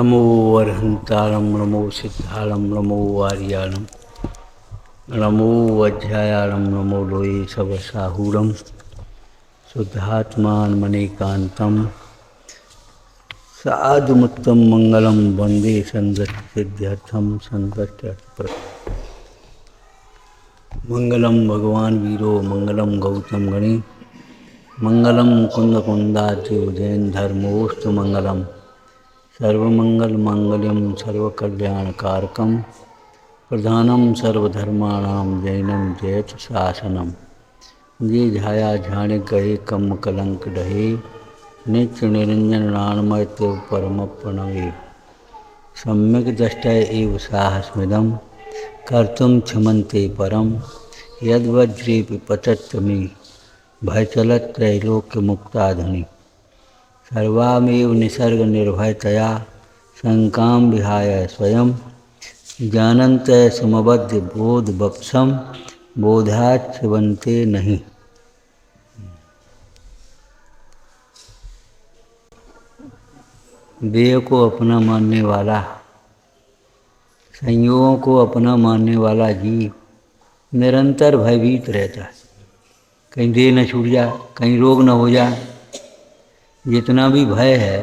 नमो अरहंतारं नमो सिद्धारं नमो आर्याणं नमो अध्यायारं नमो लोये सबसाहूरं शुद्धात्मान मणिकान्तं साधुमुत्तम मंगलम वंदे संगसिद्ध्यर्थम संगत्यर्थ मंगलम भगवान वीरो मंगलम गौतम गणे मंगलम कुंद कुंदाद्रि उज्जैन धर्मोस्तु मंगलम सर्वमंगल मांगल्यम सर्वकल्याणकारकम प्रधानम सर्वधर्माणां जैनम जयत शासनम जे झाया झाणे कहे कम कलंक डहे नित्य निरंजन नाणमय तेव परम प्रणवे सम्यक दृष्टय एव साहस्मिदम कर्तुम क्षमन्ते परम यद्वज्रेपि पतत् मे भयचलत् त्रैलोक्य मुक्ताधुनि सर्वामेव निसर्ग निर्भयतया शंकां विहाय स्वयं जानन्त समबद्ध बोध बप्सम बोधाच्छवन्ते नहीं। देह को अपना मानने वाला, संयोगों को अपना मानने वाला जीव निरंतर भयभीत रहता है, कहीं देह न छूट जाए, कहीं रोग न हो जाए। जितना भी भय है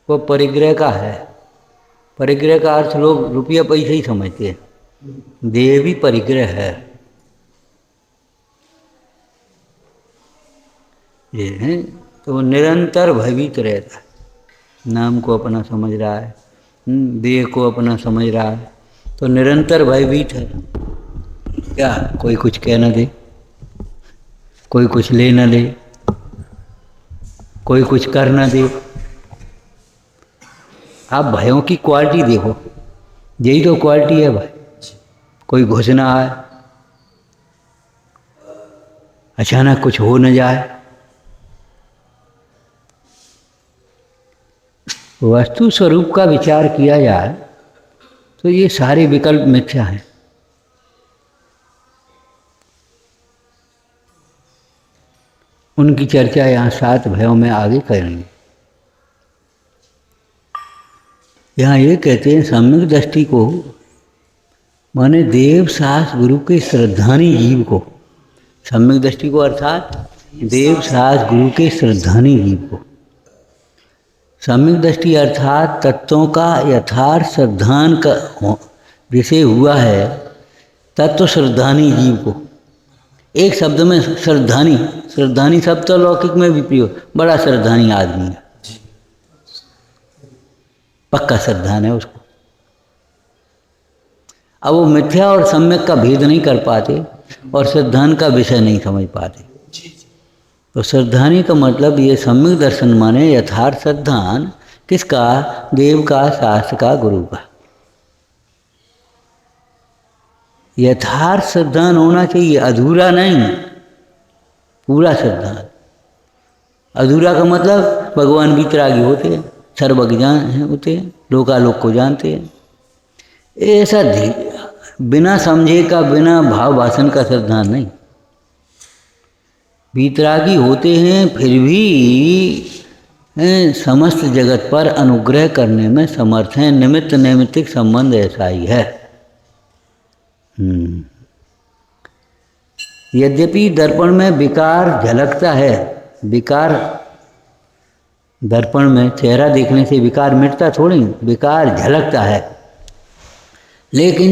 वो परिग्रह का है। परिग्रह का अर्थ लोग रुपया पैसे ही समझते हैं, देह भी परिग्रह है। ये है तो वो निरंतर भयभीत रहता है। नाम को अपना समझ रहा है, देह को अपना समझ रहा है, तो निरंतर भयभीत है। क्या कोई कुछ कह न दे, कोई कुछ ले न दे, कोई कुछ कर न दे। आप भयों की क्वालिटी देखो, यही तो क्वालिटी है भाई। कोई घुस ना आए, अचानक कुछ हो न जाए। वस्तु स्वरूप का विचार किया जाए तो ये सारे विकल्प मिथ्या हैं। उनकी चर्चा यहाँ 7 भयों में आगे करेंगे। यहाँ ये कहते हैं सम्यक दृष्टि को माने देव सास गुरु के श्रद्धानी जीव को, सम्यक दृष्टि को अर्थात देव सास गुरु के श्रद्धानी जीव को। सम्यक दृष्टि अर्थात तत्वों का यथार्थ श्रद्धान का जिसे हुआ है, तत्व श्रद्धानी जीव को। एक शब्द में श्रद्धानी, श्रद्धानी शब्द तो लौकिक में भी प्रयोग, बड़ा श्रद्धानी आदमी है, पक्का श्रद्धान है उसको। अब वो मिथ्या और सम्यक का भेद नहीं कर पाते और श्रद्धान का विषय नहीं समझ पाते। तो श्रद्धानी का मतलब ये सम्यक दर्शन माने यथार्थ श्रद्धान किसका? देव का, शास्त्र का, गुरु का। यथार्थ श्रद्धान होना चाहिए, अधूरा नहीं, पूरा श्रद्धान। अधूरा का मतलब भगवान वितरागी होते हैं, सर्वज्ञ होते हैं, लोकालोक को जानते हैं। ऐसा बिना समझे का, बिना भाव भाषण का श्रद्धान नहीं। वितरागी होते हैं फिर भी समस्त जगत पर अनुग्रह करने में समर्थ हैं। निमित्त नैमित्तिक संबंध ऐसा ही है। यद्यपि दर्पण में विकार झलकता है, विकार दर्पण में चेहरा देखने से विकार मिटता थोड़ी, विकार झलकता है। लेकिन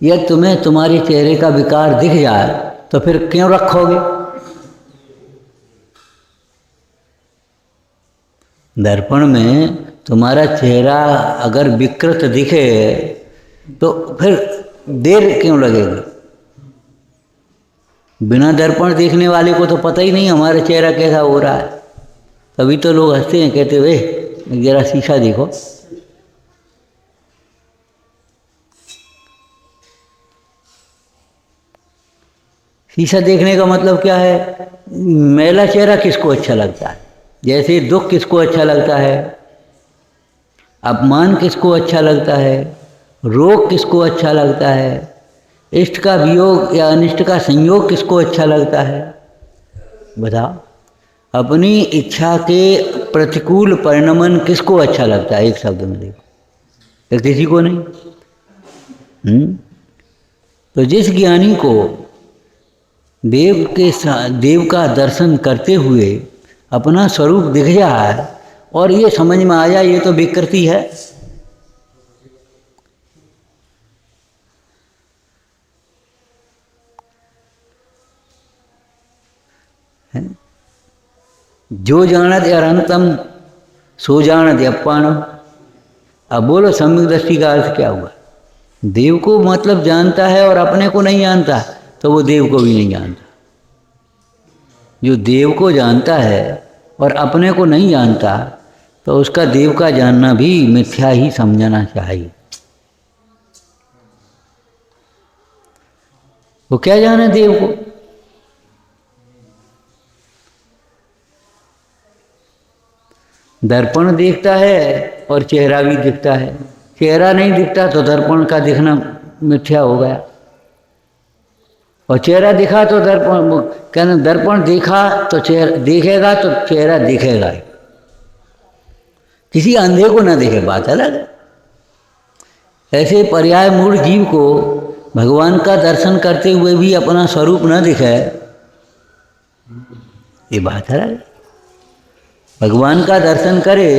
यदि तुम्हें तुम्हारे चेहरे का विकार दिख जाए तो फिर क्यों रखोगे? दर्पण में तुम्हारा चेहरा अगर विकृत दिखे तो फिर देर क्यों लगेगी? बिना दर्पण देखने वाले को तो पता ही नहीं हमारा चेहरा कैसा हो रहा है। तभी तो लोग हंसते हैं, कहते वे जरा शीशा देखो। शीशा देखने का मतलब क्या है? मैला चेहरा किसको अच्छा लगता है? जैसे दुख किसको अच्छा लगता है, अपमान किसको अच्छा लगता है, रोग किसको अच्छा लगता है, इष्ट का वियोग या अनिष्ट का संयोग किसको अच्छा लगता है? बताओ। अपनी इच्छा के प्रतिकूल परिणमन किसको अच्छा लगता है? एक शब्द में देखो। तो किसी को नहीं। तो जिस ज्ञानी को देव का दर्शन करते हुए अपना स्वरूप दिख जाए और ये समझ में आ जाए ये तो विकृति है, जो जानत अनंतम सो जानत अपाणम। अब बोलो सम्यक दृष्टि का अर्थ क्या हुआ? देव को मतलब जानता है और अपने को नहीं जानता, तो वो देव को भी नहीं जानता। जो देव को जानता है और अपने को नहीं जानता, तो उसका देव का जानना भी मिथ्या ही समझना चाहिए। वो क्या जाने देव को? दर्पण देखता है और चेहरा भी दिखता है, चेहरा नहीं दिखता तो दर्पण का दिखना मिथ्या हो गया, और चेहरा दिखा तो दर्पण, कहना दर्पण देखा तो चेहरा देखेगा, तो चेहरा दिखेगा। किसी अंधे को ना देखे बात अलग है। ऐसे पर्याय मूढ़ जीव को भगवान का दर्शन करते हुए भी अपना स्वरूप न दिखे, ये बात अलग है। भगवान का दर्शन करे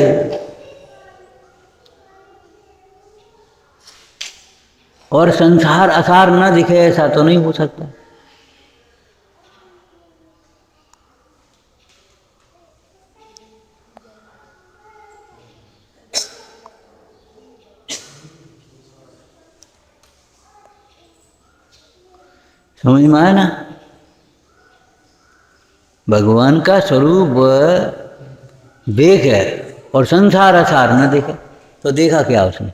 और संसार असार न दिखे, ऐसा तो नहीं हो सकता। समझ में आया ना? भगवान का स्वरूप देख है और संसार असार न देखे, तो देखा क्या उसने?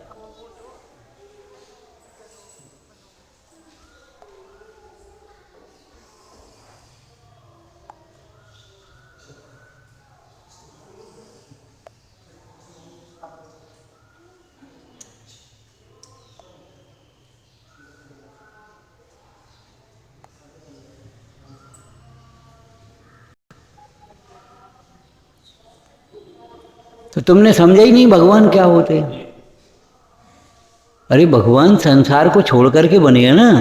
तो तुमने समझा ही नहीं भगवान क्या होते हैं। अरे भगवान संसार को छोड़ करके बने हैं ना।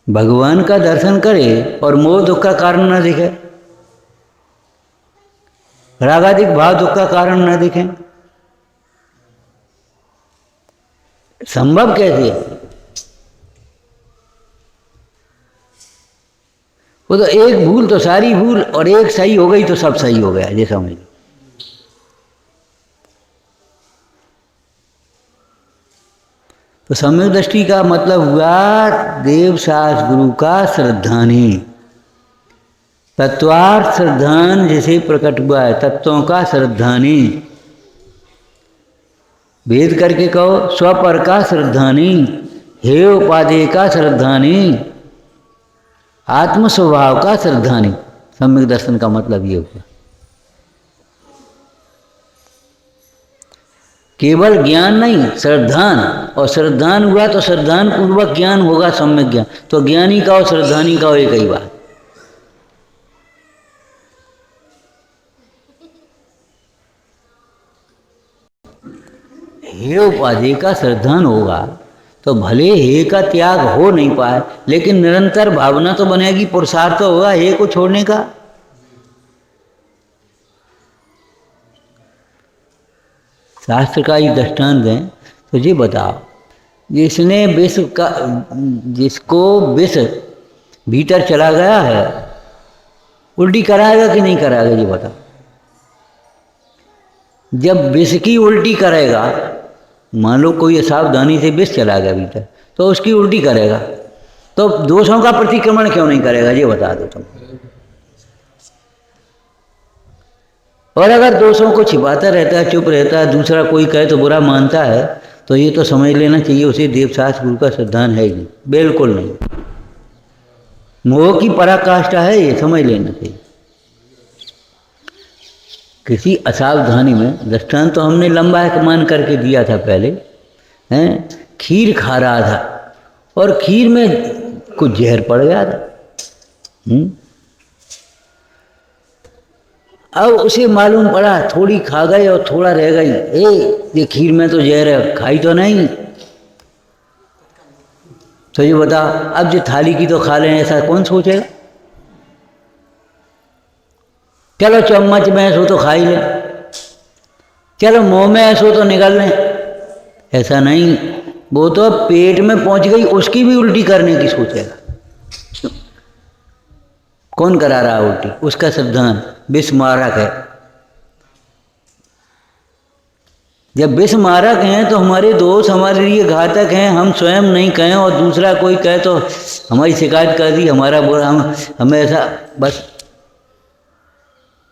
भगवान का दर्शन करे और मोह दुख का कारण न दिखे, रागादिक भाव दुख का कारण न दिखे, संभव कैसे है? वो तो एक भूल तो सारी भूल, और एक सही हो गई तो सब सही हो गया, ये समझ। तो सम्यक दृष्टि का मतलब हुआ देव शास्त्र गुरु का श्रद्धानी, तत्वार्थ श्रद्धान जैसे प्रकट हुआ है, तत्वों का श्रद्धानी। भेद करके कहो, स्वपर का श्रद्धानी, हे उपादेय का श्रद्धानी, आत्म स्वभाव का श्रद्धानी। सम्यक दर्शन का मतलब ये हुआ। केवल ज्ञान नहीं, श्रद्धान, और श्रद्धान हुआ तो श्रद्धान पूर्वक ज्ञान होगा, सम्यक ज्ञान। तो ज्ञानी का और श्रद्धानी का एक ही बात। हे उपाधि का श्रद्धान होगा तो भले हे का त्याग हो नहीं पाए, लेकिन निरंतर भावना तो बनेगी, पुरुषार्थ तो होगा हे को छोड़ने का। शास्त्र का ही दृष्टांत दें तो ये बताओ, जिसने विष का, जिसको विष भीतर चला गया है, उल्टी कराएगा कि नहीं कराएगा ये बताओ? जब विष की उल्टी करेगा, मान लो कोई असावधानी से विष चला गया भीतर, तो उसकी उल्टी करेगा, तो दोषों का प्रतिक्रमण क्यों नहीं करेगा ये बता दो तुम। और अगर दोषों को छिपाता रहता है, चुप रहता है, दूसरा कोई कहे तो बुरा मानता है, तो ये तो समझ लेना चाहिए उसे देवशास्त्र गुरु का श्रद्धान है ही नहीं, बिल्कुल नहीं। मोह की पराकाष्ठा है, ये समझ लेना चाहिए। किसी असावधानी में, दृष्टांत तो हमने लंबा एक मान करके दिया था पहले, हैं, खीर खा रहा था और खीर में कुछ जहर पड़ गया था। अब उसे मालूम पड़ा, थोड़ी खा गए और थोड़ा रह गई, ये खीर में तो जहर है, खाई तो नहीं। तो ये बता, अब जो थाली की तो खा लें, ऐसा कौन सोचेगा? चलो चम्मच में ऐसो तो खा ही ले, चलो मुंह में ऐसो तो निकाल लें, ऐसा नहीं। वो तो पेट में पहुंच गई, उसकी भी उल्टी करने की सोचेगा। कौन करा रहा उल्टी? उसका सिद्धांत विष मारक है। जब विष मारक हैं तो हमारे दोस्त हमारे लिए घातक हैं, हम स्वयं नहीं कहें और दूसरा कोई कहे तो हमारी शिकायत कर दी, हमारा बुरा, हमें ऐसा, बस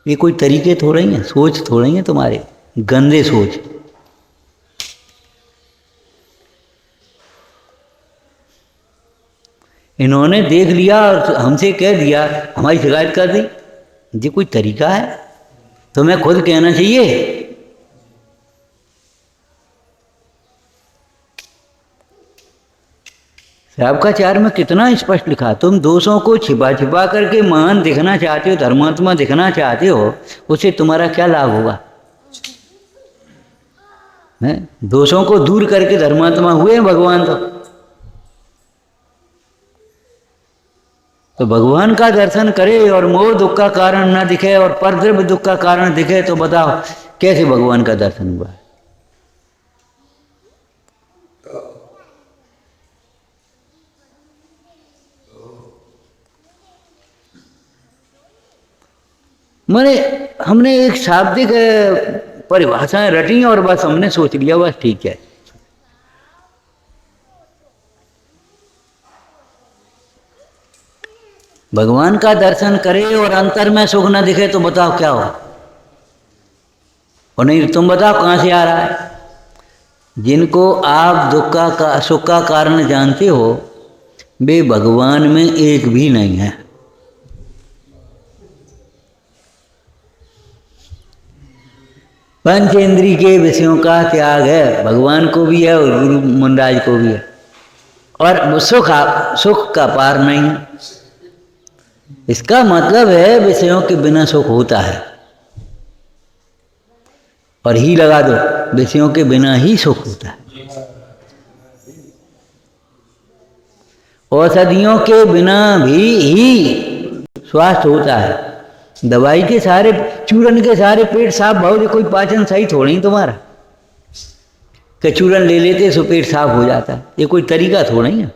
ये कोई तरीके थोड़े ही हैं, सोच थोड़े ही हैं तुम्हारे, गंदे सोच। इन्होंने देख लिया और हमसे कह दिया, हमारी शिकायत कर दी। ये कोई तरीका है? तुम्हें खुद कहना चाहिए। श्रावकाचार में कितना स्पष्ट लिखा, तुम दोषों को छिपा छिपा करके महान दिखना चाहते हो, धर्मात्मा दिखना चाहते हो, उससे तुम्हारा क्या लाभ होगा? दोषों को दूर करके धर्मात्मा हुए हैं भगवान। तो भगवान का दर्शन करे और मोह दुख का कारण ना दिखे और परद्रव्य दुख का कारण दिखे, तो बताओ कैसे भगवान का दर्शन हुआ? मैंने हमने एक शाब्दिक परिभाषाएं रटी और बस हमने सोच लिया बस ठीक है। भगवान का दर्शन करे और अंतर में सुख न दिखे तो बताओ क्या हो? और नहीं तुम बताओ कहाँ से आ रहा है? जिनको आप दुख का सुख का कारण जानते हो, वे भगवान में एक भी नहीं है। पंचेंद्री के विषयों का त्याग है, भगवान को भी है और गुरु मुंडाज को भी है। और सुख का पार नहीं। इसका मतलब है विषयों के बिना सुख होता है। और ही लगा दो, विषयों के बिना ही सुख होता है। औषधियों के बिना भी ही स्वास्थ्य होता है। दवाई के सारे चूरन के सारे पेट साफ भाव, कोई पाचन सही थोड़ी तुम्हारा कि चूरन ले लेते सो पेट साफ हो जाता है, ये कोई तरीका थोड़ा ही है।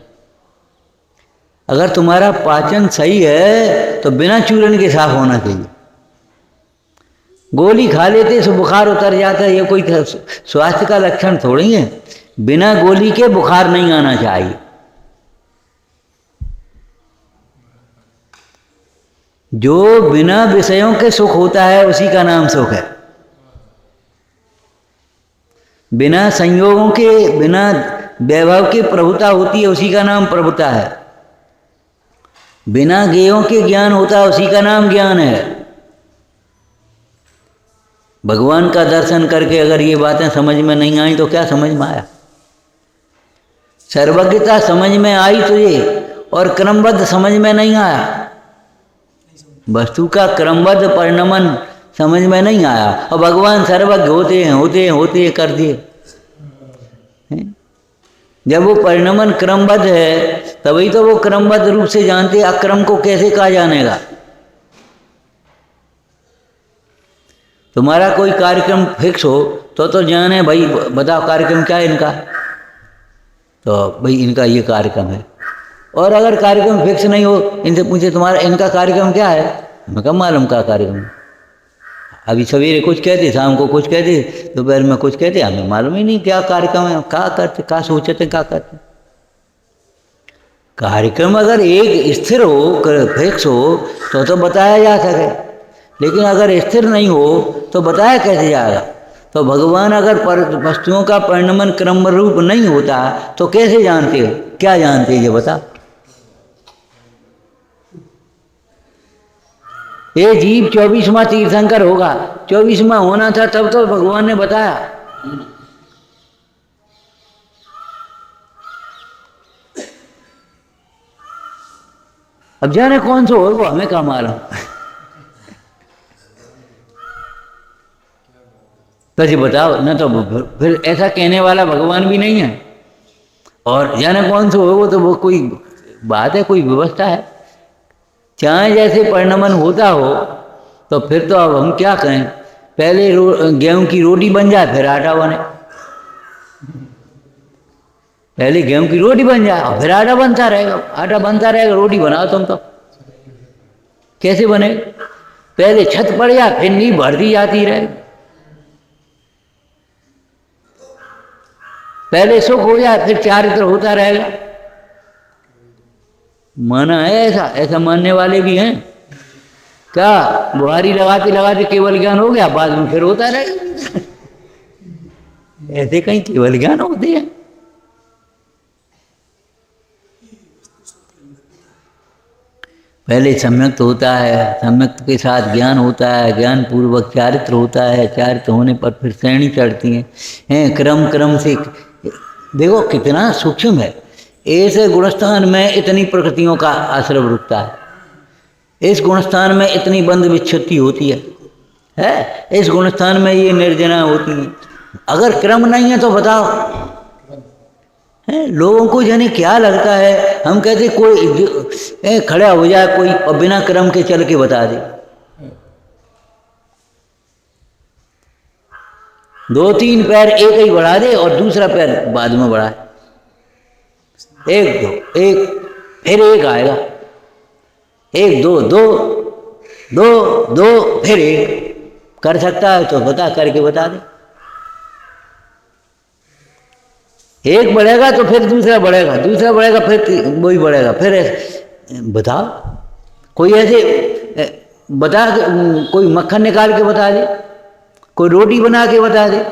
अगर तुम्हारा पाचन सही है तो बिना चूरन के साफ होना चाहिए। गोली खा लेते सो बुखार उतर जाता है, ये कोई स्वास्थ्य का लक्षण थोड़ी है। बिना गोली के बुखार नहीं आना चाहिए। जो बिना विषयों के सुख होता है उसी का नाम सुख है। बिना संयोगों के, बिना वैभव के प्रभुता होती है, उसी का नाम प्रभुता है। बिना ज्ञेयों के ज्ञान होता है, उसी का नाम ज्ञान है। भगवान का दर्शन करके अगर ये बातें समझ में नहीं आई तो क्या समझ में आया? सर्वज्ञता समझ में आई तुझे और क्रमबद्ध समझ में नहीं आया। वस्तु का क्रमबद्ध परिणमन समझ में नहीं आया और भगवान सर्वज्ञ होते हैं कर दिए। जब वो परिणमन क्रमबद्ध है तभी तो वो क्रमबद्ध रूप से जानते, अक्रम को कैसे कहा जानेगा? तुम्हारा कोई कार्यक्रम फिक्स हो तो जाने भाई, बताओ कार्यक्रम क्या है इनका, तो भाई इनका ये कार्यक्रम है। और अगर कार्यक्रम फिक्स नहीं हो, इनसे पूछे तुम्हारा इनका कार्यक्रम क्या है, हमें कब मालूम का कार्यक्रम। अभी सवेरे कुछ कहते, शाम को कुछ कहते, दोपहर में कुछ कहते, हमें मालूम ही नहीं क्या कार्यक्रम है, क्या करते, क्या सोचते, क्या करते। कार्यक्रम अगर एक स्थिर हो, फिक्स हो तो बताया जा सके, लेकिन अगर स्थिर नहीं हो तो बताया कैसे जाएगा? तो भगवान अगर वस्तुओं का परिणमन क्रम रूप नहीं होता तो कैसे जानते हो? क्या जानते हो ये बता? ये जीव 24वां तीर्थंकर होगा, 24वां होना था तब तो भगवान ने बताया। अब जाने कौन सा होगा, हमें क्या मालूम। तो बताओ न, तो फिर ऐसा कहने वाला भगवान भी नहीं है। और जाने कौन से हो, वो तो वो कोई बात है, कोई व्यवस्था है। चाहे जैसे परिणमन होता हो, तो फिर तो अब हम क्या कहें। पहले गेहूं की रोटी बन जाए, फिर आटा बने। पहले गेहूं की रोटी बन जाए और फिर आटा बनता रहेगा, आटा बनता रहेगा, रोटी बनाओ तुम तो। कैसे बने? पहले छत पड़ जाए, फिर नींव भर दी जाती रहे। पहले सुख हो जाए, फिर चारित्र होता रहेगा। माना है ऐसा, ऐसा मानने वाले भी हैं। क्या बुहारी लगाते लगाते केवल ज्ञान हो गया, बाद में फिर होता रहेगा। ऐसे कहीं केवल ज्ञान होते हैं? पहले सम्यक्त होता है, सम्यक्त के साथ ज्ञान होता है, ज्ञान पूर्वक चारित्र होता है, चारित्र होने पर फिर श्रेणी चढ़ती हैं, क्रम क्रम से। देखो कितना सूक्ष्म है। ऐसे गुणस्थान में इतनी प्रकृतियों का आश्रय रुकता है, इस गुणस्थान में इतनी बंध विच्छुत्ति होती है, इस गुणस्थान में ये निर्जना होती है। अगर क्रम नहीं है तो बताओ, है लोगों को जाने क्या लगता है। हम कहते कोई खड़ा हो जाए कोई और बिना क्रम के चल के बता दे। दो तीन पैर एक ही बढ़ा दे और दूसरा पैर बाद में बढ़ाए, एक दो एक, फिर एक आएगा, एक दो दो दो दो, फिर एक। कर सकता है तो बता, करके बता दे। एक बढ़ेगा तो फिर दूसरा बढ़ेगा, दूसरा बढ़ेगा फिर वही बढ़ेगा, फिर बताओ। कोई ऐसे बता, कोई मक्खन निकाल के बता दे, कोई रोटी बना के बता दे,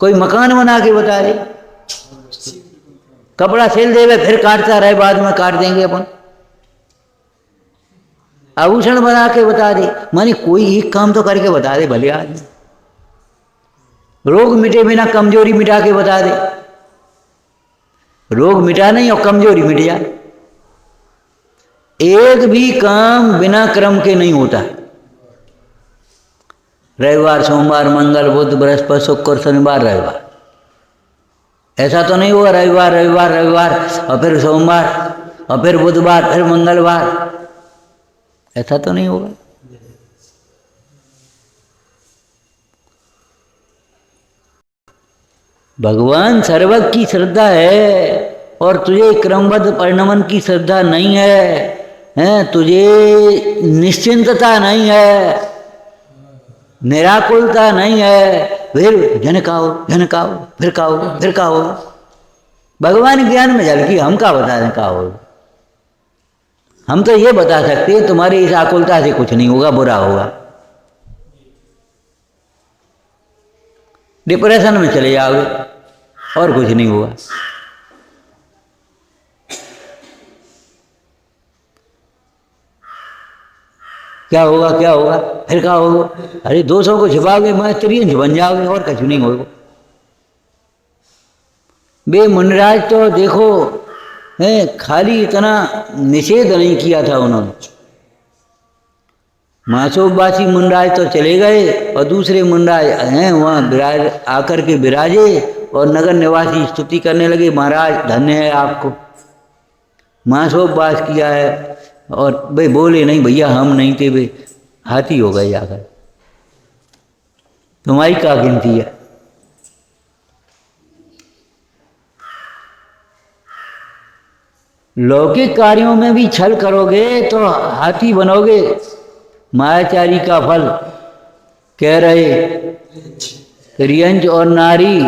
कोई मकान बना के बता दे। कपड़ा सिल देवे फिर काटता रहे, बाद में काट देंगे अपन। आभूषण बना के बता दे, माने कोई एक काम तो करके बता दे भले आदमी। रोग मिटे बिना कमजोरी मिटा के बता दे। रोग मिटा नहीं और कमजोरी मिट जाए। एक भी काम बिना क्रम के नहीं होता। रविवार सोमवार मंगल बुध बृहस्पति शुक्र शनिवार रविवार, ऐसा तो नहीं हुआ रविवार रविवार रविवार और फिर सोमवार और फिर बुधवार फिर मंगलवार, ऐसा तो नहीं होगा। भगवान सर्वज्ञ की श्रद्धा है और तुझे क्रमबद्ध परिणमन की श्रद्धा नहीं है, तुझे निश्चिंतता नहीं है, निराकुलता नहीं है। फिर झनकाओ झनकाओ, फिर काओ फिर काओ। भगवान ज्ञान में झलकी, हम का बता दें का हो। हम तो ये बता सकते हैं तुम्हारी इस आकुलता से कुछ नहीं होगा, बुरा होगा, डिप्रेशन में चले जाओगे और कुछ नहीं हुआ। क्या होगा क्या होगा, फिर क्या होगा? अरे 200 को छिपाओगे मैं त्रियंज बन जाओगे और कुछ नहीं होगा। बे मुनिराज तो देखो खाली इतना निषेध नहीं किया था उन्होंने। मासोबासी मुनिराज तो चले गए और दूसरे मुनिराज हैं वहाँ विराज आकर के विराजे और नगर निवासी स्तुति करने लगे, महाराज धन्य है आपको, मासोबास किया है। और भाई बोले नहीं भैया हम नहीं थे, वे हाथी हो गए जाकर, तुम्हारी क्या गिनती है। लौकिक कार्यों में भी छल करोगे तो हाथी बनोगे। मायाचारी का फल कह रहे त्रियंच और नारी,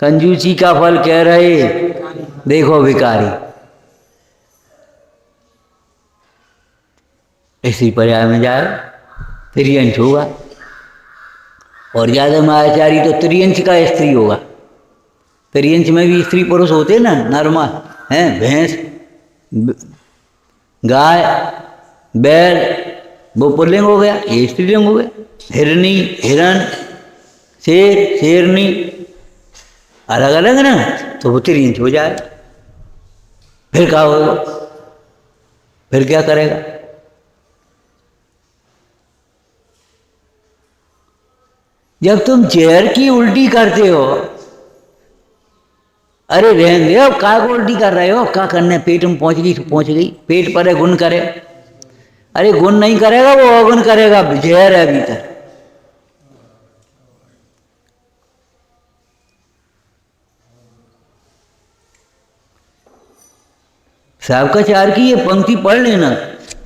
कंजूसी का फल कह रहे देखो भिखारी। इसी पर्याय में जाए त्रियंच होगा, और ज़्यादा मायाचारी तो त्रियंच का स्त्री होगा। त्रियंच में भी स्त्री पुरुष होते ना, नरमा हैं, भैंस गाय बैल, वो पुल्लिंग हो गया, ये स्त्रीलिंग हो गया। हिरनी हिरण शेर शेरनी अलग अलग ना, तो वो त्रियंच हो जाए। फिर क्या होगा, फिर क्या करेगा? जब तुम जहर की उल्टी करते हो, अरे रहने दे, अब का को उल्टी कर रहे हो, क्या करने, पेट में पहुंच गई तो पहुंच गई, पेट पर है गुण करे, अरे गुण नहीं करेगा वो अवगुण करेगा, जहर है भीतर। सावकाचार की ये पंक्ति पढ़ लेना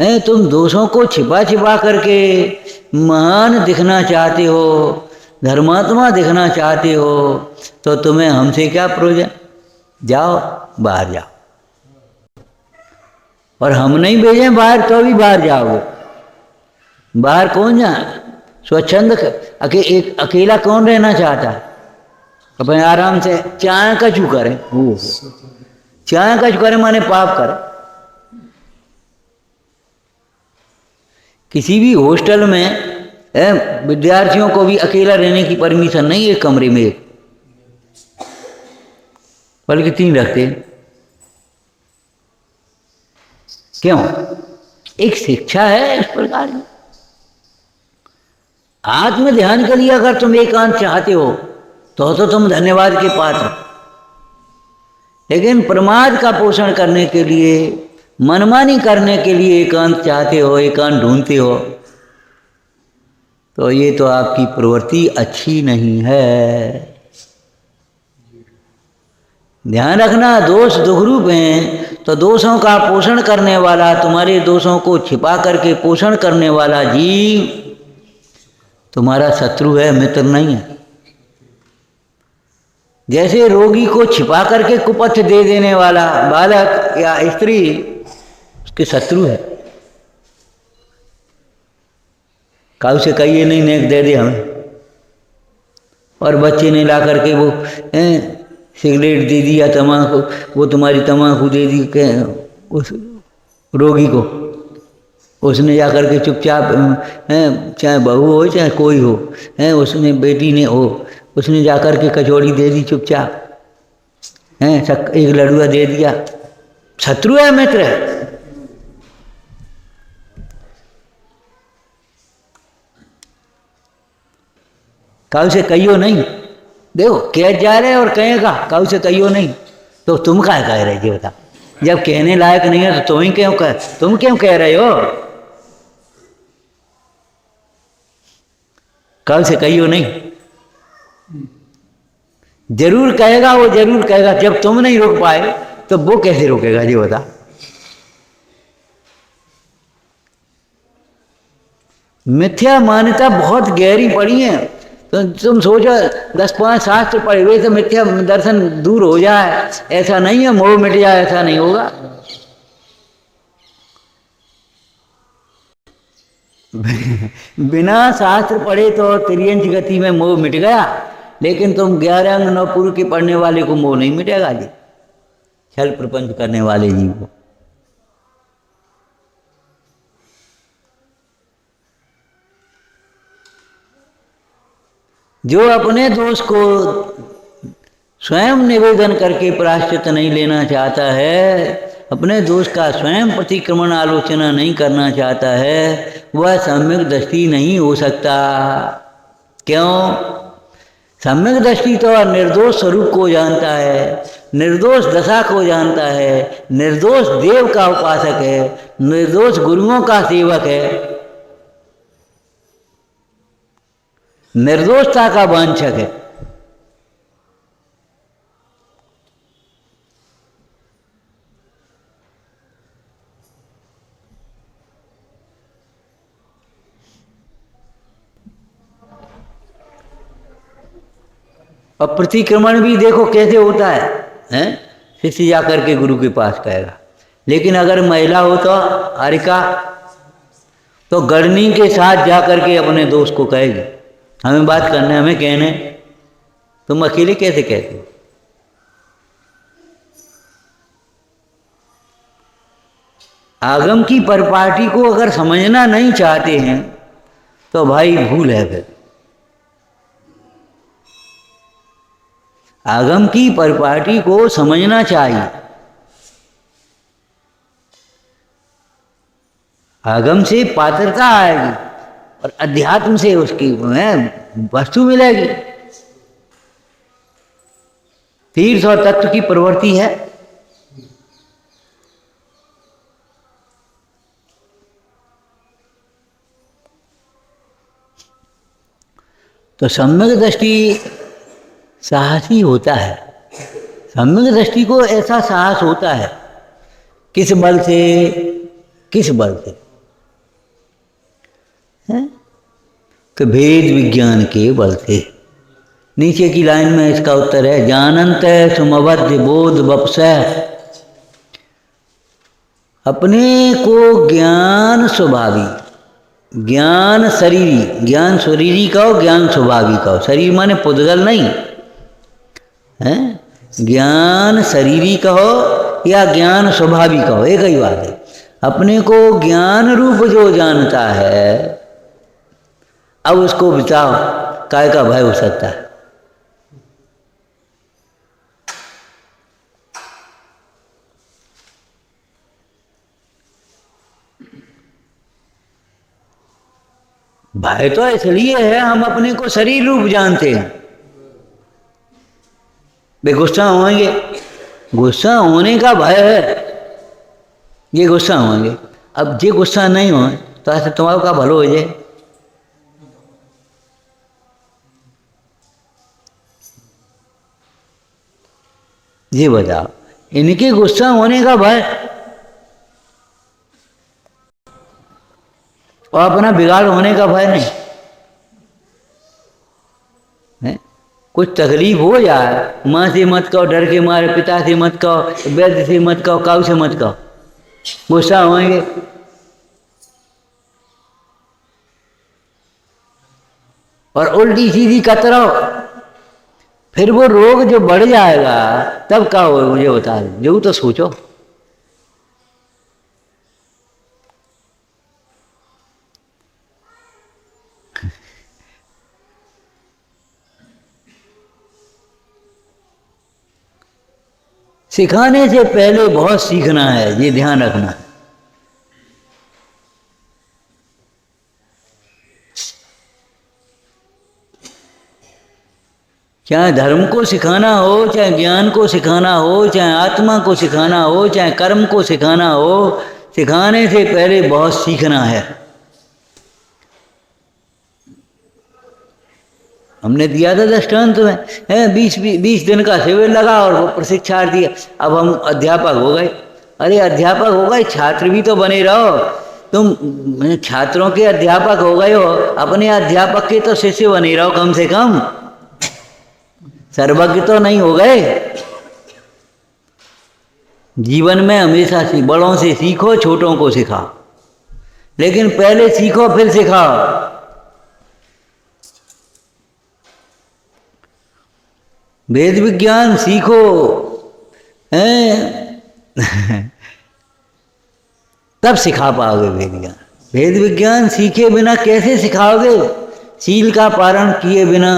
है। तुम दोषों को छिपा छिपा करके महान दिखना चाहते हो, धर्मात्मा दिखना चाहते हो, तो तुम्हें हमसे क्या प्रयोजन। जाओ बाहर जाओ, और हम नहीं भेजें बाहर तो भी बाहर जाओगे। बाहर कौन जाए, स्वच्छंद एक अकेला कौन रहना चाहता है, अपने आराम से चाय कचू करे, वो चाय कचू करे माने पाप करे। किसी भी हॉस्टल में विद्यार्थियों को भी अकेला रहने की परमिशन नहीं है, कमरे में एक, बल्कि 3 रखते हैं। क्यों, एक शिक्षा है इस प्रकार की। आत्म ध्यान के लिए अगर तुम एकांत चाहते हो तो तुम धन्यवाद के पात्र, लेकिन प्रमाद का पोषण करने के लिए, मनमानी करने के लिए एकांत चाहते हो, एकांत ढूंढते हो, तो ये तो आपकी प्रवृत्ति अच्छी नहीं है। ध्यान रखना, दोष दुखरूप हैं, तो दोषों का पोषण करने वाला, तुम्हारे दोषों को छिपा करके पोषण करने वाला जीव तुम्हारा शत्रु है, मित्र नहीं है। जैसे रोगी को छिपा करके कुपथ दे देने वाला बालक या स्त्री उसके शत्रु है। काऊ से कहिए नहीं, नेक दे दे हमें, और बच्चे ने ला करके वो सिगरेट दे दिया, तम्बाकू, वो तुम्हारी तम्बाकू दे दी के उस रोगी को, उसने जा कर के चुपचाप, चाहे बहू हो चाहे कोई हो, उसने बेटी ने हो, उसने जा कर के कचौड़ी दे दी चुपचाप, एक लड़ुआ दे दिया, शत्रु है मित्र है। काऊ से कहियो नहीं, देखो कह जा रहे और कहेगा, काऊ से कहियो नहीं, तो तुम क्या कह रहे जी बता, जब कहने लायक नहीं है तो तुम क्यों कह रहे हो। काऊ से कहियो नहीं, जरूर कहेगा, वो जरूर कहेगा। जब तुम नहीं रोक पाए तो वो कैसे रोकेगा जी बता। मिथ्या मान्यता बहुत गहरी पड़ी है, तो तुम सोचो 10-5 शास्त्र पढ़े हुए तो मिथ्या दर्शन दूर हो जाए, ऐसा नहीं है, मोह मिट जाए, ऐसा नहीं होगा। बिना शास्त्र पढ़े तो त्रियंच गति में मोह मिट गया, लेकिन तुम 11 अंग 9 पूर्व के पढ़ने वाले को मोह नहीं मिटेगा जी, छल प्रपंच करने वाले जीव को। जो अपने दोष को स्वयं निवेदन करके प्रायश्चित नहीं लेना चाहता है, अपने दोष का स्वयं प्रतिक्रमण आलोचना नहीं करना चाहता है, वह सम्यक दृष्टि नहीं हो सकता। क्यों, सम्यक दृष्टि तो निर्दोष स्वरूप को जानता है, निर्दोष दशा को जानता है, निर्दोष देव का उपासक है, निर्दोष गुरुओं का सेवक है, निर्दोषता का वांछक है। और प्रतिक्रमण भी देखो कैसे होता है, शिष्य जाकर के गुरु के पास कहेगा, लेकिन अगर महिला हो तो हरिका तो गढ़नी के साथ जाकर के अपने दोस्त को कहेगी, हमें बात करने, हमें कहने, तुम अकेले कैसे कहते हो। आगम की परिपाटी को अगर समझना नहीं चाहते हैं तो भाई भूल है। फिर आगम की परिपाटी को समझना चाहिए। आगम से पात्रता आएगी, और अध्यात्म से उसकी वस्तु मिलेगी। तीर्थ और तत्व की प्रवृत्ति है। तो सम्यक दृष्टि साहसी होता है। सम्यक दृष्टि को ऐसा साहस होता है। किस बल से? किस बल से? है कि भेद विज्ञान के बल से। नीचे की लाइन में इसका उत्तर है, जानंत सुमबद्ध बोध बपसह। अपने को ज्ञान स्वभावी, ज्ञान शरीरी, ज्ञान शरीरी का हो, ज्ञान स्वभावी का हो। शरीर माने पुद्गल नहीं है, ज्ञान शरीरी का हो या ज्ञान स्वभावी का हो, एक ही बात है। अपने को ज्ञान रूप जो जानता है, अब उसको बताओ काय का भय हो सकता है? भय तो इसलिए है हम अपने को शरीर रूप जानते हैं। वे गुस्सा होंगे, गुस्सा होने का भय है, ये गुस्सा होंगे। अब ये गुस्सा नहीं हो तो ऐसे तुम्हारा का भलो हो जाए। ये बताओ, इनके गुस्सा होने का भय और अपना बिगाड़ होने का भय नहीं है। कुछ तकलीफ हो जाए, माँ से मत कहो, डर के मारे, पिता से मत कहो, वैद्य से मत कहो, काऊ से मत कहो, गुस्सा होंगे। और उल्टी सीधी कतरो, फिर वो रोग जो बढ़ जाएगा तब क्या हो, मुझे बता दो, जो तो सोचो। सिखाने से पहले बहुत सीखना है, ये ध्यान रखना है। चाहे धर्म को सिखाना हो, चाहे ज्ञान को सिखाना हो, चाहे आत्मा को सिखाना हो, चाहे कर्म को सिखाना हो, सिखाने से पहले बहुत सीखना है। हमने दिया था दृष्टांत में, है 20 दिन का शिविर लगा और वो प्रशिक्षार्थी, अब हम अध्यापक हो गए। अरे अध्यापक हो गए, छात्र भी तो बने रहो। तुम छात्रों के अध्यापक हो गए हो, अपने अध्यापक के तो शिष्य बने रहो कम से कम। सर्वज्ञ तो नहीं हो गए। जीवन में हमेशा बड़ों से सीखो, छोटों को सिखाओ, लेकिन पहले सीखो फिर सिखाओ। वेद विज्ञान सीखो, हैं तब सिखा पाओगे वेद विज्ञान। वेद विज्ञान सीखे बिना कैसे सिखाओगे? शील का पालन किए बिना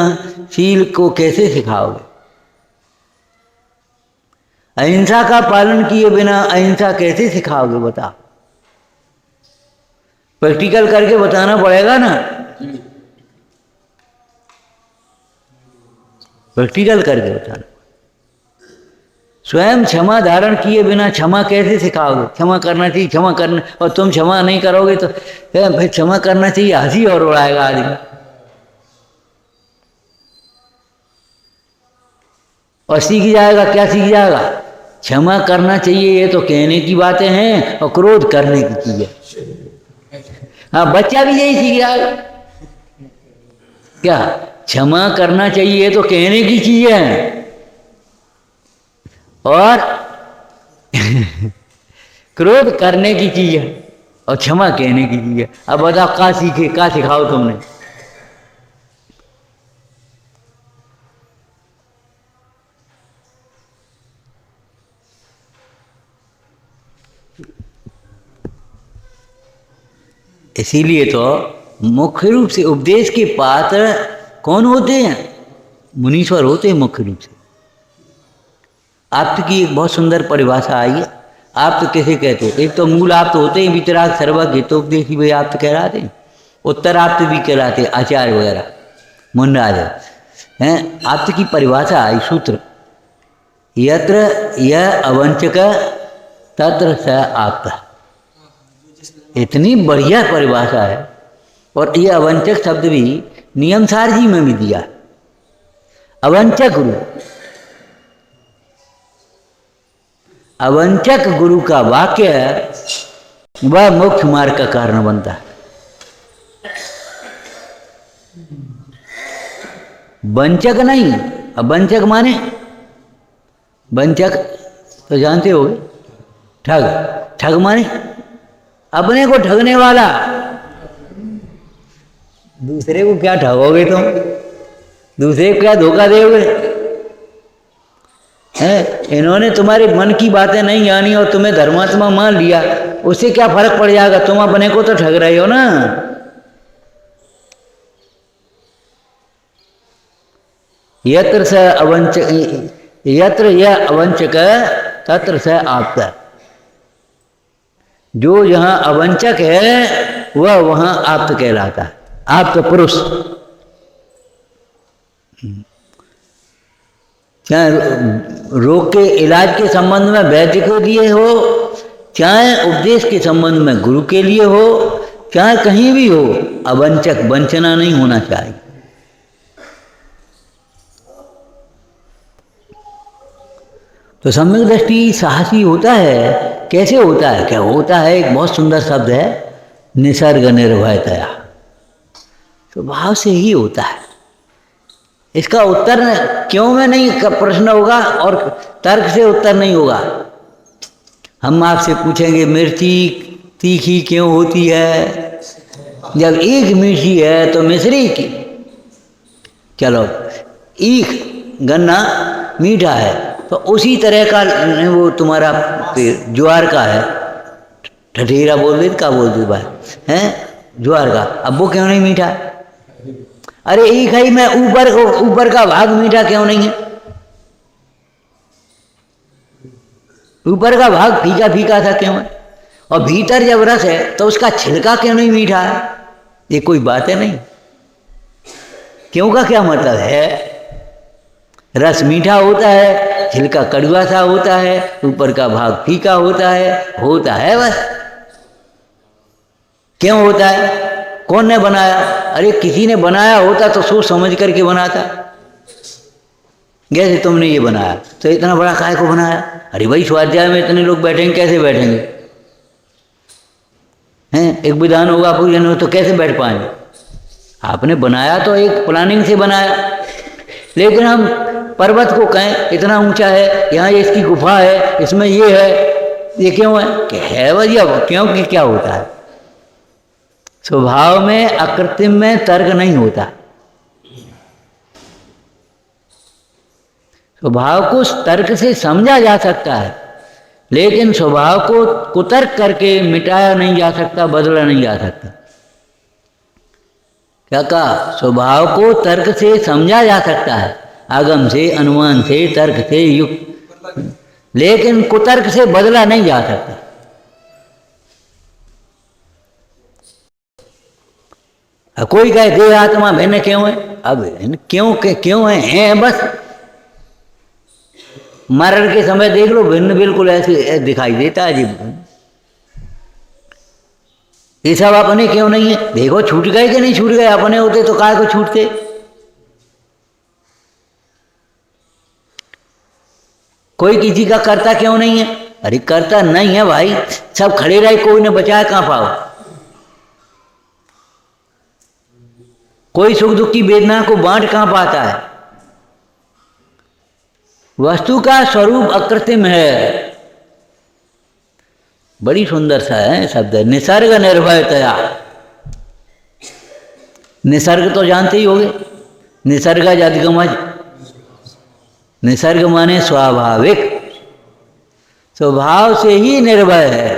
शील को कैसे सिखाओगे? अहिंसा का पालन किए बिना अहिंसा कैसे सिखाओगे? बताओ, प्रैक्टिकल करके बताना पड़ेगा ना, प्रैक्टिकल करके बताना। स्वयं क्षमा धारण किए बिना क्षमा कैसे सिखाओगे? क्षमा करना चाहिए, क्षमा करना, और तुम क्षमा नहीं करोगे तो भाई क्षमा करना चाहिए, हंसी और उड़ाएगा आदमी। और सीख जाएगा, क्या सीख जाएगा? क्षमा करना चाहिए ये तो कहने की बातें हैं, और क्रोध करने की चीज है। हाँ, बच्चा भी यही सीख जाएगा। क्या क्षमा करना चाहिए ये तो कहने की चीज है, और क्रोध करने की चीज है, और क्षमा कहने की चीज है। अब बताओ क्या सीखे, क्या सिखाओ तुमने? इसीलिए तो मुख्य रूप से उपदेश के पात्र कौन होते हैं? मुनीश्वर होते हैं मुख्य रूप से। आप्त की एक बहुत सुंदर परिभाषा आई है। आप्त कैसे कहते हैं? एक तो मूल आप्त होते हैं वितराग सर्वज्ञ, तो उपदेश ही भाई आप्त कह रहा थे। उत्तराप्त भी कहलाते आचार्य वगैरह मुंडाज हैं। आप्त की परिभाषा आई सूत्र, यत्र यह अवंचक तत्र स आप्त। इतनी बढ़िया परिभाषा है। और ये अवंचक शब्द भी नियमसार जी में भी दिया। अवंचक गुरु, अवंचक गुरु का वाक्य वह मोक्ष मार्ग का कारण बनता है। वंचक नहीं, अवंचक माने वंचक तो जानते हो, ठग। ठग माने अपने को ठगने वाला। दूसरे को क्या ठगोगे तुम? दूसरे को क्या धोखा दोगे? इन्होंने तुम्हारे मन की बातें नहीं जानी और तुम्हें धर्मात्मा मान लिया, उससे क्या फर्क पड़ जाएगा? तुम अपने को तो ठग रहे हो ना। यत्र स अवंचक, यत्र यह अवंचक तत्र स आप्त। जो यहाँ अवंचक है वह वहाँ आप्त कहलाता है। आप्त पुरुष, चाहे रोग के इलाज के संबंध में वैद्य के लिए हो, चाहे उपदेश के संबंध में गुरु के लिए हो, चाहे कहीं भी हो, अवंचक वंचना नहीं होना चाहिए। तो सम्यक दृष्टि साहसी होता है। कैसे होता है? क्या होता है? एक बहुत सुंदर शब्द है, निसर्ग निर्भयतया। स्वभाव से ही होता है। इसका उत्तर क्यों में नहीं का प्रश्न होगा और तर्क से उत्तर नहीं होगा। हम आपसे पूछेंगे मिर्ची तीखी क्यों होती है? जब ईख मीठी है तो मिश्री की। चलो, ईख गन्ना मीठा है तो उसी तरह का वो तुम्हारा ज्वार का है, ठठेरा बोल देते, क्या बोल देते भाई हैं, ज्वार का। अब वो क्यों नहीं मीठा? अरे ईख ही में ऊपर का भाग मीठा क्यों नहीं है? ऊपर का भाग फीका फीका था क्यों है? और भीतर जब रस है तो उसका छिलका क्यों नहीं मीठा है? ये कोई बात है नहीं। क्यों का क्या मतलब है? रस मीठा होता है, छिलका कड़वा सा होता है, ऊपर का भाग फीका होता है बस। क्यों होता है? कौन ने बनाया? अरे किसी ने बनाया होता तो सोच समझ करके बनाता। जैसे तुमने ये बनाया तो इतना बड़ा काय को बनाया? अरे भाई स्वाध्याय में इतने लोग बैठेंगे, कैसे बैठेंगे? हैं, एक विधान होगा पूजन हो तो कैसे बैठ पाएंगे? आपने बनाया तो एक प्लानिंग से बनाया। लेकिन हम पर्वत को कहें इतना ऊंचा है, यहाँ इसकी गुफा है, इसमें ये है, ये क्यों है? कि है वजह, क्योंकि क्या होता है? स्वभाव में अकृत्रिम में तर्क नहीं होता। स्वभाव को तर्क से समझा जा सकता है, लेकिन स्वभाव को कुतर्क करके मिटाया नहीं जा सकता, बदला नहीं जा सकता। क्या कहा? स्वभाव को तर्क से समझा जा सकता है, आगम से, अनुमान से, तर्क से युक्त, लेकिन कुतर्क से बदला नहीं जा सकता। कोई कहे देह आत्मा भिन्न क्यों है? अब क्यों है बस। मरण के समय देख लो, भिन्न बिल्कुल ऐसे दिखाई देता है जी। ये सब अपने क्यों नहीं है? देखो छूट गए कि नहीं छूट गए? अपने होते तो काय को छूटते? कोई किसी का कर्ता क्यों नहीं है? अरे कर्ता नहीं है भाई, सब खड़े रहे, कोई ने बचाया कहां पाओ? कोई सुख दुख की वेदना को बांट कहां पाता है? वस्तु का स्वरूप अकृत्रिम है। बड़ी सुंदर सा है शब्द, निसर्ग निर्भयतया। निसर्ग तो जानते ही होगे, निसर्ग जदगमज। निसर्ग माने स्वाभाविक, स्वभाव से ही निर्भय है।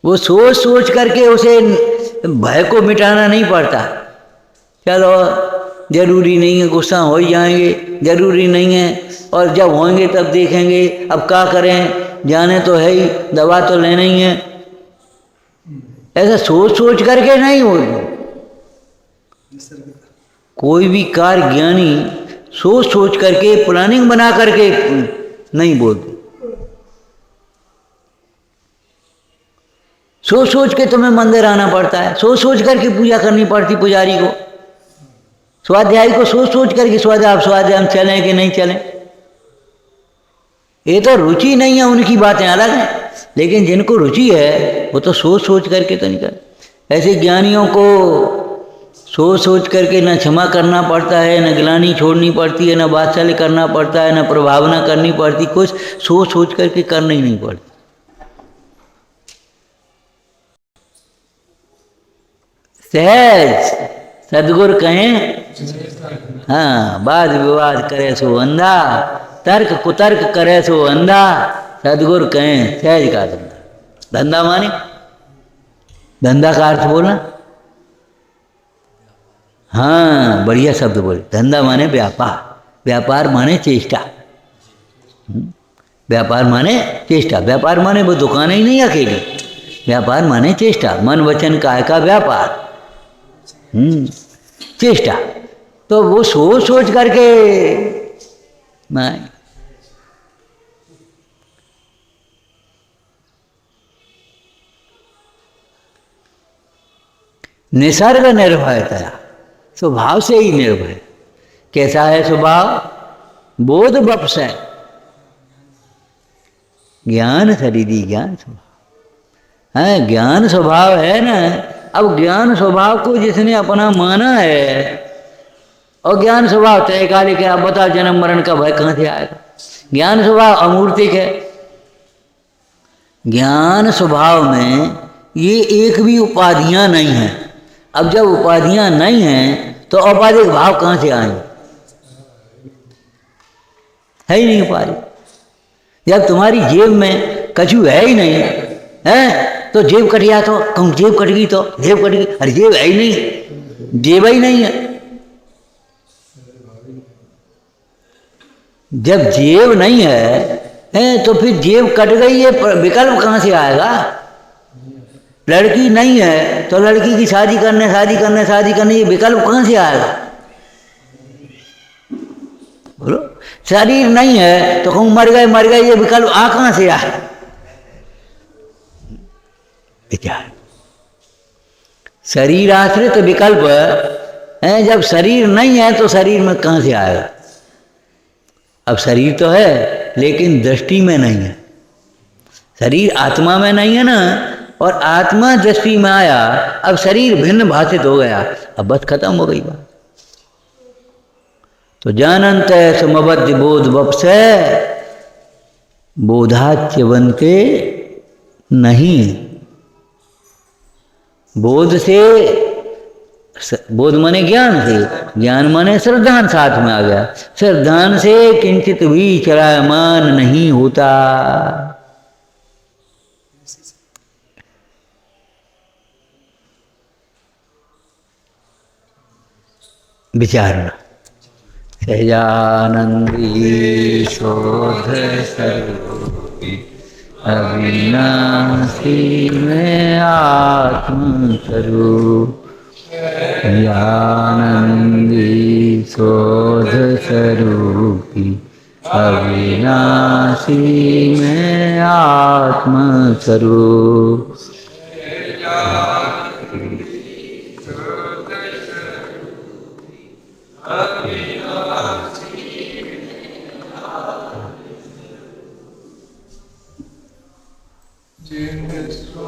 वो सोच सोच करके उसे भय को मिटाना नहीं पड़ता। चलो जरूरी नहीं है, गुस्सा हो ही जाएंगे, जरूरी नहीं है, और जब होंगे तब देखेंगे, अब क्या करें, जाने तो है ही, दवा तो लेना ही है। ऐसा सोच सोच करके नहीं हो, कोई भी कार्य ज्ञानी सोच सोच करके, प्लानिंग बना करके नहीं बोलते। सोच सोच के तुम्हें मंदिर आना पड़ता है, सोच सोच करके पूजा करनी पड़ती पुजारी को, स्वाध्यायी को सोच सोच करके स्वाध्याय हम चलें कि नहीं चलें। ये तो रुचि नहीं है, उनकी बातें अलग हैं, लेकिन जिनको रुचि है वो तो सोच सोच करके तो नहीं करते। ऐसे ज्ञानियों को सोच सोच करके न क्षमा करना पड़ता है, न गिलानी छोड़नी पड़ती है, न वात्सल्य करना पड़ता है, न प्रभावना करनी पड़ती, कुछ सोच सोच करके करना ही नहीं पड़ती। सहज सदगुरु कहें, हाँ, वाद विवाद करे सो अंधा, तर्क कुतर्क करे सो अंधा, सदगुरु कहें सहज का धंधा। धंधा माने, धंधा का अर्थ बोलना, हाँ बढ़िया शब्द बोले। धंधा माने व्यापार, व्यापार माने चेष्टा, व्यापार माने चेष्टा। व्यापार माने वो दुकानें ही नहीं अकेली, व्यापार माने चेष्टा, मन वचन काय का व्यापार, चेष्टा। तो वो सोच सोच करके नहीं, निसर्ग निर्भयता, स्वभाव से ही निर्भय। कैसा है स्वभाव? बोध बप्स है, ज्ञान शरीरी ज्ञान स्वभाव है, ज्ञान स्वभाव है ना। अब ज्ञान स्वभाव को जिसने अपना माना है, और ज्ञान स्वभाव तय कालिक है, आप बताओ जन्म मरण का भय कहाँ से आएगा? ज्ञान स्वभाव अमूर्तिक है। ज्ञान स्वभाव में ये एक भी उपाधियां नहीं हैं। अब जब उपाधियां नहीं हैं तो औपाधिक भाव कहाँ से आएंगे? है ही नहीं उपाधि। जब तुम्हारी जेब में कछु है ही नहीं है, तो जेब कट गया तो कहूँ जेब कट गई, तो जेब कट गई, अरे जेब है ही नहीं, जेब ही नहीं है। जब जेब नहीं है तो फिर जेब कट गई, ये विकल्प कहाँ से आएगा? लड़की नहीं है तो लड़की की शादी करने, ये विकल्प कहाँ से आएगा? बोलो। शरीर नहीं है तो कहूँ मर गए, ये विकल्प आ कहाँ से आए? विचार। शरीर आश्रित विकल्प है, जब शरीर नहीं है तो शरीर में कहाँ से आएगा? अब शरीर तो है लेकिन दृष्टि में नहीं है, शरीर आत्मा में नहीं है ना, और आत्मा दृष्टि में आया, अब शरीर भिन्न भाषित हो गया, अब बस खत्म हो गई बात। तो जानंत समबद्ध बोध वप्स बोधाच्यवंते नहीं। बोध से, बोध माने ज्ञान से, ज्ञान माने श्रद्धान साथ में आ गया, श्रद्धान से किंचित भी चलायमान नहीं होता। विचारना। सहजानंदी शोध सर्वोपि अविनाशी में आत्म स्वरूप, आनंदी शोध स्वरूपी अविनाशी में आत्म स्वरूप।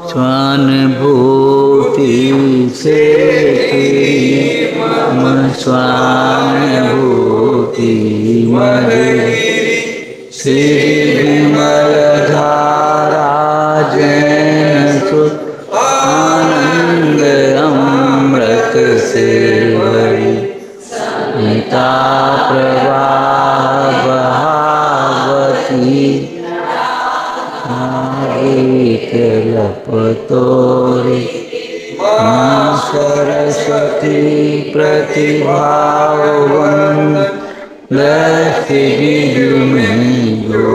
स्वानुभूति से स्वानुभूति श्री विमल धारा जैन सुत आनंद अमृत से भरी गीता प्रवाह बहावती लपतोरे मां सरस्वती प्रतिभावन लक्ष्य में जो